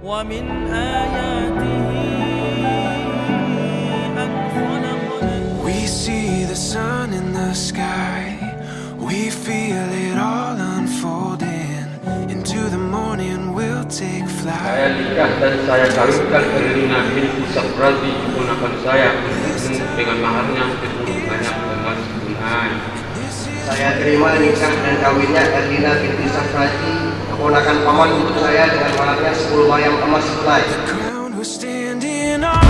ومن آياته أن خلق لكم. We see the sun in the sky, we feel it all unfolding. Into the morning we'll take flight. Saya nikah dan saya kawinkan Erlina binti Saprati keponakan saya dengan maharnya 10 banyak emas tunai. Saya terima nikah dan kawinnya Erlina binti Saprati keponakan paman untuk saya dengan maharnya 10 bayam emas tunai. The ground we're standing on.